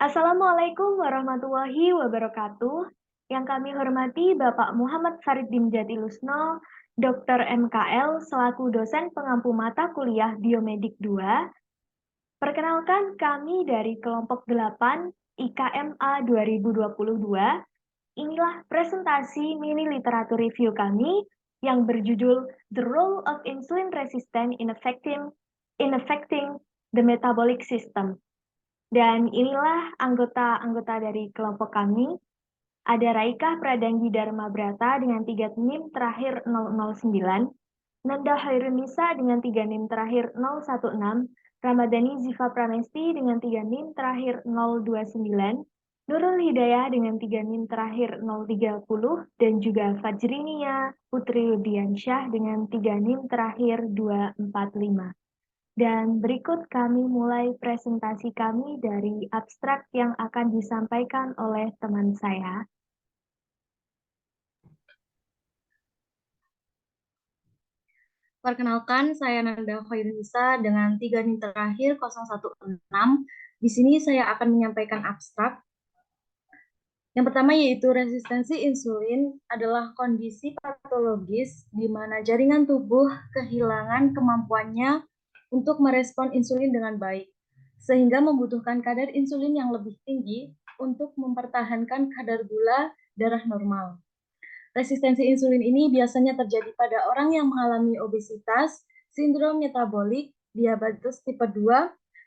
Assalamualaikum warahmatullahi wabarakatuh. Yang kami hormati Bapak Muhammad Farid Dimjatilusno, Dr. MKL selaku dosen pengampu mata kuliah Biomedik 2. Perkenalkan kami dari kelompok 8 IKMA 2022. Inilah presentasi mini literatur review kami yang berjudul The Role of Insulin Resistance in Affecting the Metabolic System. Dan inilah anggota-anggota dari kelompok kami. Ada Raika Pradanggi Dharma Brata dengan 3 NIM terakhir 009, Nanda Hairunisa dengan 3 NIM terakhir 016, Ramadhani Ziva Pramesti dengan 3 NIM terakhir 029, Nurul Hidayah dengan 3 NIM terakhir 030, dan juga Fajrinia Putri Rudiansyah dengan 3 NIM terakhir 245. Dan berikut kami mulai presentasi kami dari abstrak yang akan disampaikan oleh teman saya. Perkenalkan, saya Nanda Khairunisa dengan 3 NIM terakhir 016. Di sini saya akan menyampaikan abstrak. Yang pertama yaitu resistensi insulin adalah kondisi patologis di mana jaringan tubuh kehilangan kemampuannya untuk merespon insulin dengan baik, sehingga membutuhkan kadar insulin yang lebih tinggi untuk mempertahankan kadar gula darah normal. Resistensi insulin ini biasanya terjadi pada orang yang mengalami obesitas, sindrom metabolik, diabetes tipe 2,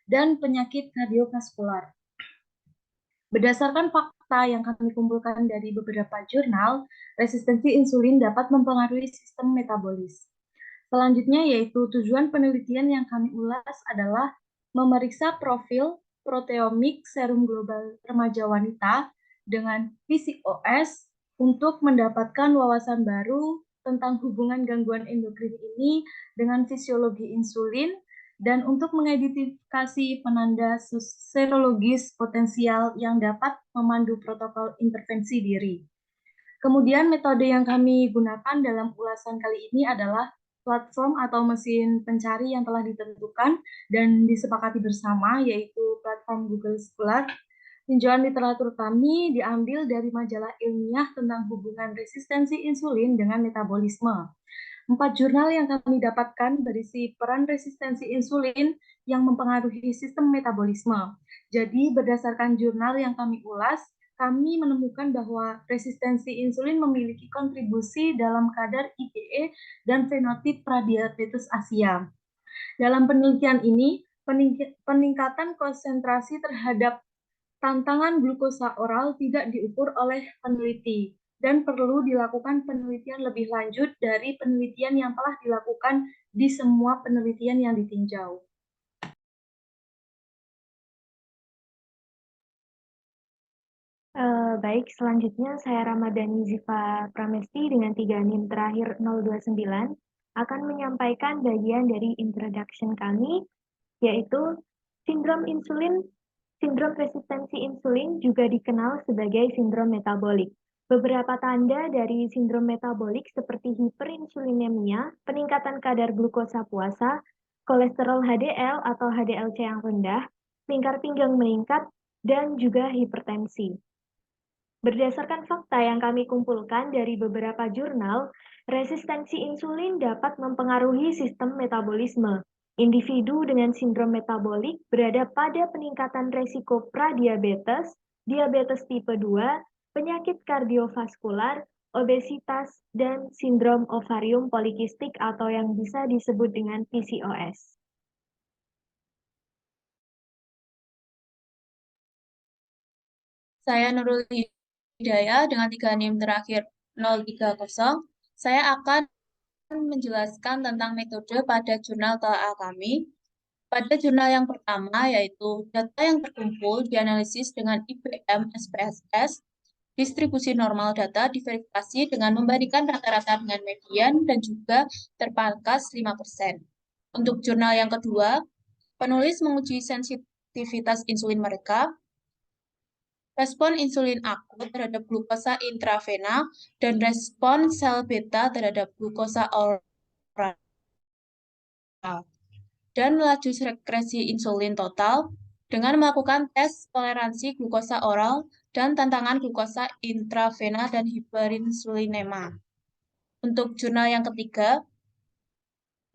dan penyakit kardiovaskular. Berdasarkan fakta yang kami kumpulkan dari beberapa jurnal, resistensi insulin dapat mempengaruhi sistem metabolis. Selanjutnya yaitu tujuan penelitian yang kami ulas adalah memeriksa profil proteomik serum global remaja wanita dengan PCOS untuk mendapatkan wawasan baru tentang hubungan gangguan endokrin ini dengan fisiologi insulin dan untuk mengidentifikasi penanda serologis potensial yang dapat memandu protokol intervensi diri. Kemudian metode yang kami gunakan dalam ulasan kali ini adalah platform atau mesin pencari yang telah ditentukan dan disepakati bersama, yaitu platform Google Scholar. Tinjauan literatur kami diambil dari majalah ilmiah tentang hubungan resistensi insulin dengan metabolisme. 4 jurnal yang kami dapatkan berisi peran resistensi insulin yang mempengaruhi sistem metabolisme. Jadi berdasarkan jurnal yang kami ulas, kami menemukan bahwa resistensi insulin memiliki kontribusi dalam kadar IgE dan fenotip pradiabetes Asia. Dalam penelitian ini, peningkatan konsentrasi terhadap tantangan glukosa oral tidak diukur oleh peneliti dan perlu dilakukan penelitian lebih lanjut dari penelitian yang telah dilakukan di semua penelitian yang ditinjau. Baik, selanjutnya saya Ramadhani Ziva Pramesti dengan 3 NIM terakhir 029 akan menyampaikan bagian dari introduction kami, yaitu sindrom resistensi insulin juga dikenal sebagai sindrom metabolik. Beberapa tanda dari sindrom metabolik seperti hiperinsulinemia, peningkatan kadar glukosa puasa, kolesterol HDL atau HDLC yang rendah, lingkar pinggang meningkat, dan juga hipertensi. Berdasarkan fakta yang kami kumpulkan dari beberapa jurnal, resistensi insulin dapat mempengaruhi sistem metabolisme. Individu dengan sindrom metabolik berada pada peningkatan resiko pradiabetes, diabetes tipe 2, penyakit kardiovaskular, obesitas, dan sindrom ovarium polikistik atau yang bisa disebut dengan PCOS. Saya Nurul Hidayah dengan 3 NIM terakhir 030. Saya akan menjelaskan tentang metode pada jurnal telaah kami. Pada jurnal yang pertama, yaitu data yang terkumpul dianalisis dengan IBM SPSS, distribusi normal data diverifikasi dengan membandingkan rata-rata dengan median dan juga terpangkas 5%. Untuk jurnal yang kedua, penulis menguji sensitivitas insulin mereka, respon insulin akut terhadap glukosa intravena, dan respon sel beta terhadap glukosa oral. Dan laju sekresi insulin total dengan melakukan tes toleransi glukosa oral dan tantangan glukosa intravena dan hiperinsulinema. Untuk jurnal yang ketiga,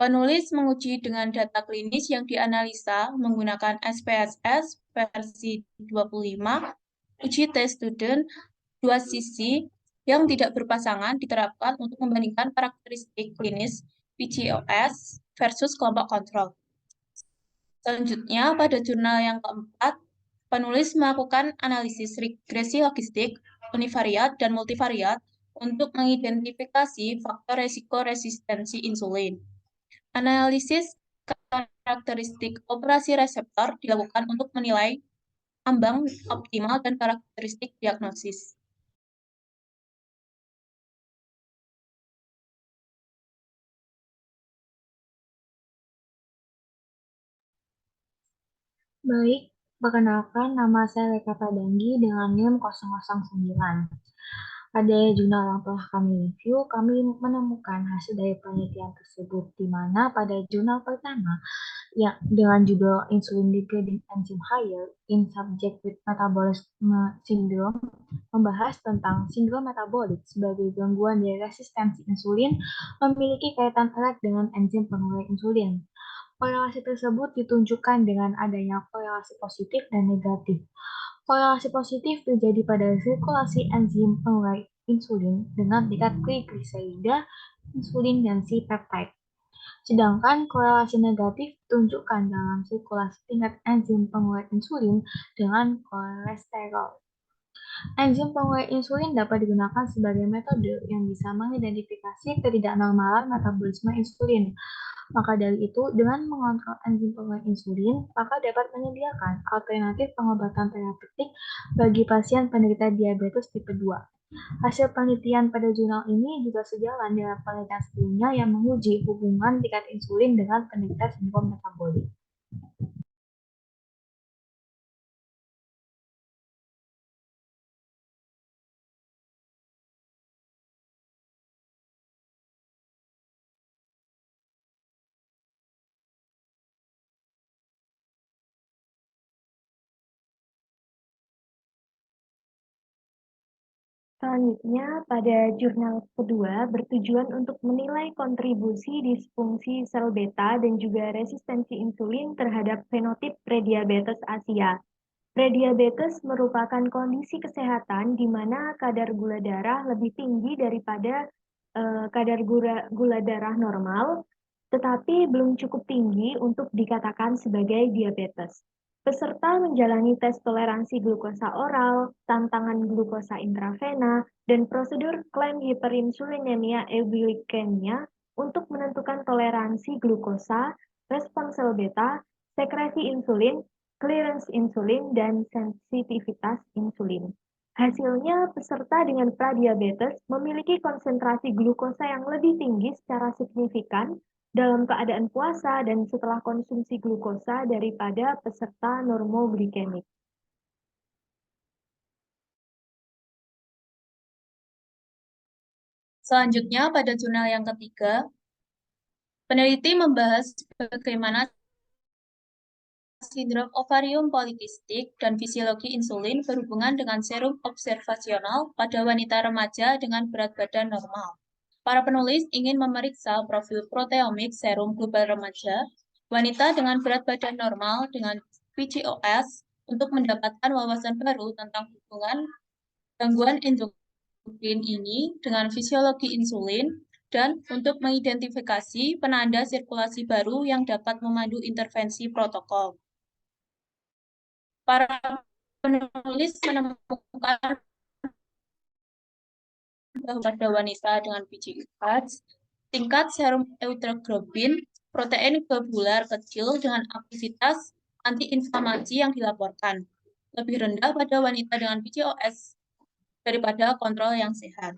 penulis menguji dengan data klinis yang dianalisa menggunakan SPSS versi 25, uji tes student 2 sisi yang tidak berpasangan diterapkan untuk membandingkan karakteristik klinis PCOS versus kelompok kontrol. Selanjutnya, pada jurnal yang keempat, penulis melakukan analisis regresi logistik univariat dan multivariat untuk mengidentifikasi faktor resiko resistensi insulin. Analisis karakteristik operasi reseptor dilakukan untuk menilai ambang optimal dan karakteristik diagnosis. Baik, perkenalkan nama saya Reka Pradanggi dengan NIM 009. Pada jurnal yang telah kami review, kami menemukan hasil dari penelitian tersebut, di mana pada jurnal pertama, yang dengan judul Insulin Degrading Enzyme Higher in Subject with Metabolism Syndrome, membahas tentang sindrom metabolik sebagai gangguan dari resistensi insulin memiliki kaitan erat dengan enzim pengurai insulin. Korelasi tersebut ditunjukkan dengan adanya korelasi positif dan negatif. Korelasi positif terjadi pada sirkulasi enzim pengurai insulin dengan tingkat trigliserida, insulin, dan C-peptide. Sedangkan korelasi negatif ditunjukkan dalam sirkulasi tingkat enzim pengurai insulin dengan kolesterol. Enzim pengurai insulin dapat digunakan sebagai metode yang bisa mengidentifikasi ketidaknormalan metabolisme insulin. Maka dari itu, dengan mengontrol enzim pengurai insulin, maka dapat menyediakan alternatif pengobatan terapeutik bagi pasien penderita diabetes tipe 2. Hasil penelitian pada jurnal ini juga sejalan dengan penelitian sebelumnya yang menguji hubungan tingkat insulin dengan penderita sindrom metabolik. Selanjutnya, pada jurnal kedua bertujuan untuk menilai kontribusi disfungsi sel beta dan juga resistensi insulin terhadap fenotip prediabetes Asia. Prediabetes merupakan kondisi kesehatan di mana kadar gula darah lebih tinggi daripada kadar gula darah normal, tetapi belum cukup tinggi untuk dikatakan sebagai diabetes. Peserta menjalani tes toleransi glukosa oral, tantangan glukosa intravena, dan prosedur klaim hiperinsulinemia euglikemia untuk menentukan toleransi glukosa, respons sel beta, sekresi insulin, clearance insulin, dan sensitivitas insulin. Hasilnya, peserta dengan pradiabetes memiliki konsentrasi glukosa yang lebih tinggi secara signifikan dalam keadaan puasa dan setelah konsumsi glukosa daripada peserta normoglikemik. Selanjutnya, pada jurnal yang ketiga, peneliti membahas bagaimana sindrom ovarium polikistik dan fisiologi insulin berhubungan dengan serum observasional pada wanita remaja dengan berat badan normal. Para penulis ingin memeriksa profil proteomik serum global remaja, wanita dengan berat badan normal dengan PCOS untuk mendapatkan wawasan baru tentang hubungan gangguan endokrin ini dengan fisiologi insulin dan untuk mengidentifikasi penanda sirkulasi baru yang dapat memandu intervensi protokol. Para penulis menemukan bahwa pada wanita dengan PCOS, tingkat serum erythroglobin, protein globular kecil dengan aktivitas antiinflamasi yang dilaporkan, lebih rendah pada wanita dengan PCOS daripada kontrol yang sehat.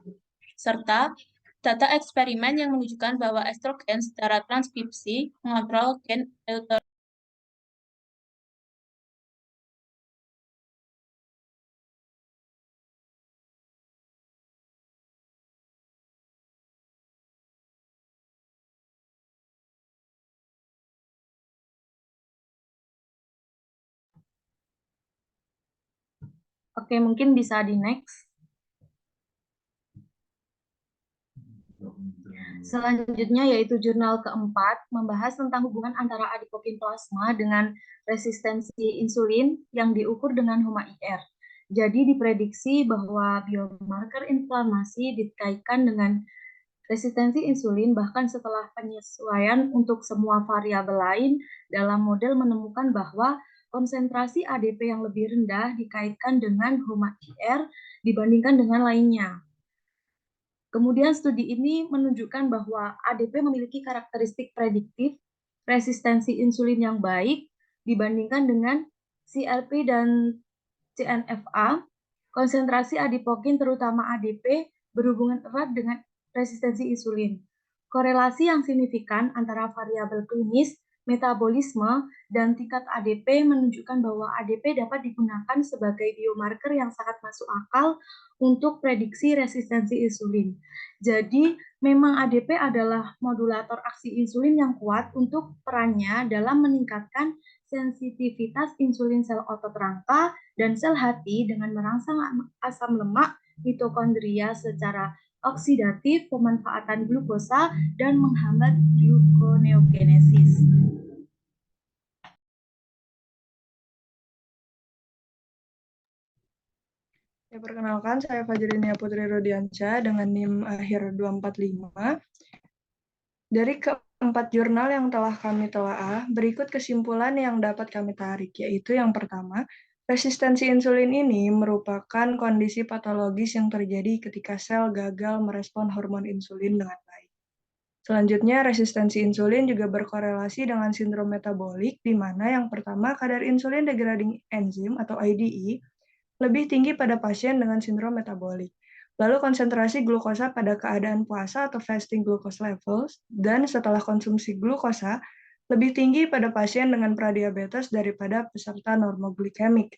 Serta data eksperimen yang menunjukkan bahwa estrogen secara transkripsi mengontrol gen erythroglobin. Oke, mungkin bisa di next. Selanjutnya yaitu jurnal keempat membahas tentang hubungan antara adipokin plasma dengan resistensi insulin yang diukur dengan HOMA-IR. Jadi diprediksi bahwa biomarker inflamasi dikaitkan dengan resistensi insulin bahkan setelah penyesuaian untuk semua variabel lain dalam model menemukan bahwa konsentrasi ADP yang lebih rendah dikaitkan dengan HOMA-IR dibandingkan dengan lainnya. Kemudian studi ini menunjukkan bahwa ADP memiliki karakteristik prediktif resistensi insulin yang baik dibandingkan dengan CRP dan CNFA. Konsentrasi adipokin terutama ADP berhubungan erat dengan resistensi insulin. Korelasi yang signifikan antara variabel klinis, metabolisme, dan tingkat ADP menunjukkan bahwa ADP dapat digunakan sebagai biomarker yang sangat masuk akal untuk prediksi resistensi insulin. Jadi, memang ADP adalah modulator aksi insulin yang kuat untuk perannya dalam meningkatkan sensitivitas insulin sel otot rangka dan sel hati dengan merangsang asam lemak mitokondria secara oksidatif, pemanfaatan glukosa, dan menghambat gluconeogenesis. Ya, perkenalkan, saya Fajrinia Putri Rodiansyah dengan NIM akhir 245. Dari keempat jurnal yang telah kami telaah, berikut kesimpulan yang dapat kami tarik, yaitu yang pertama, resistensi insulin ini merupakan kondisi patologis yang terjadi ketika sel gagal merespon hormon insulin dengan baik. Selanjutnya, resistensi insulin juga berkorelasi dengan sindrom metabolik, di mana yang pertama, kadar insulin degrading enzim atau IDE lebih tinggi pada pasien dengan sindrom metabolik. Lalu konsentrasi glukosa pada keadaan puasa atau fasting glucose levels, dan setelah konsumsi glukosa, lebih tinggi pada pasien dengan pradiabetes daripada peserta normoglikemik.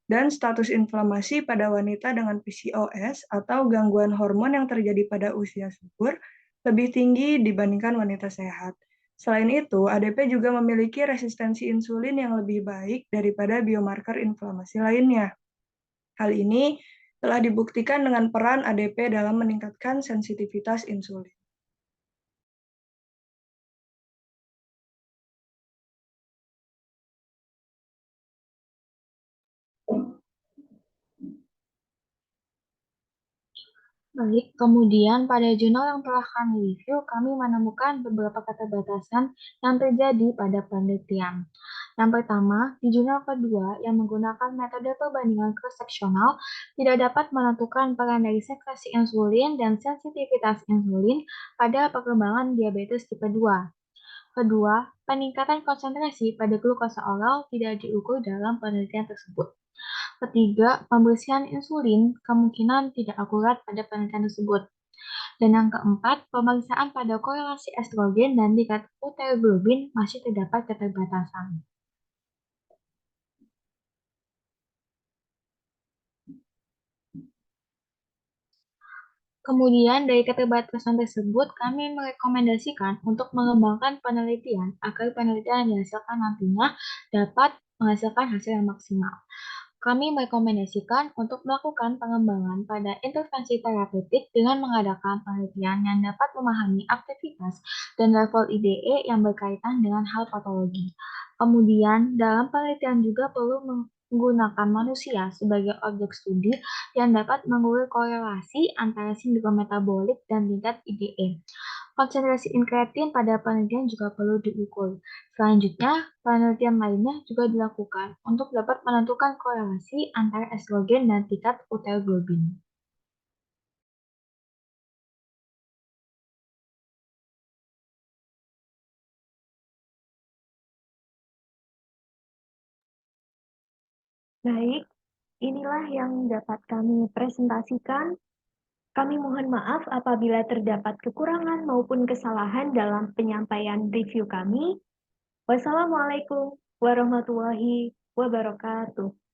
Dan status inflamasi pada wanita dengan PCOS atau gangguan hormon yang terjadi pada usia subur lebih tinggi dibandingkan wanita sehat. Selain itu, ADP juga memiliki resistensi insulin yang lebih baik daripada biomarker inflamasi lainnya. Hal ini telah dibuktikan dengan peran ADP dalam meningkatkan sensitivitas insulin. Baik, kemudian pada jurnal yang telah kami review, kami menemukan beberapa keterbatasan yang terjadi pada penelitian. Yang pertama, di jurnal kedua yang menggunakan metode perbandingan cross-seksional tidak dapat menentukan peran dari sekresi insulin dan sensitivitas insulin pada perkembangan diabetes tipe 2. Kedua, peningkatan konsentrasi pada glukosa oral tidak diukur dalam penelitian tersebut. Ketiga, pembersihan insulin kemungkinan tidak akurat pada penelitian tersebut. Dan yang keempat, pemeriksaan pada korelasi estrogen dan tingkat uteroglobin masih terdapat keterbatasan. Kemudian dari keterbatasan tersebut, kami merekomendasikan untuk mengembangkan penelitian agar penelitian yang dihasilkan nantinya dapat menghasilkan hasil yang maksimal. Kami merekomendasikan untuk melakukan pengembangan pada intervensi terapeutik dengan mengadakan penelitian yang dapat memahami aktivitas dan level IDE yang berkaitan dengan hal patologi. Kemudian, dalam penelitian juga perlu menggunakan manusia sebagai objek studi yang dapat mengukur korelasi antara sindrom metabolik dan tingkat IDE. Konsentrasi inkretin pada penelitian juga perlu diukur. Selanjutnya, penelitian lainnya juga dilakukan untuk dapat menentukan korelasi antara estrogen dan tingkat uteroglobin. Baik, inilah yang dapat kami presentasikan. Kami mohon maaf apabila terdapat kekurangan maupun kesalahan dalam penyampaian review kami. Wassalamualaikum warahmatullahi wabarakatuh.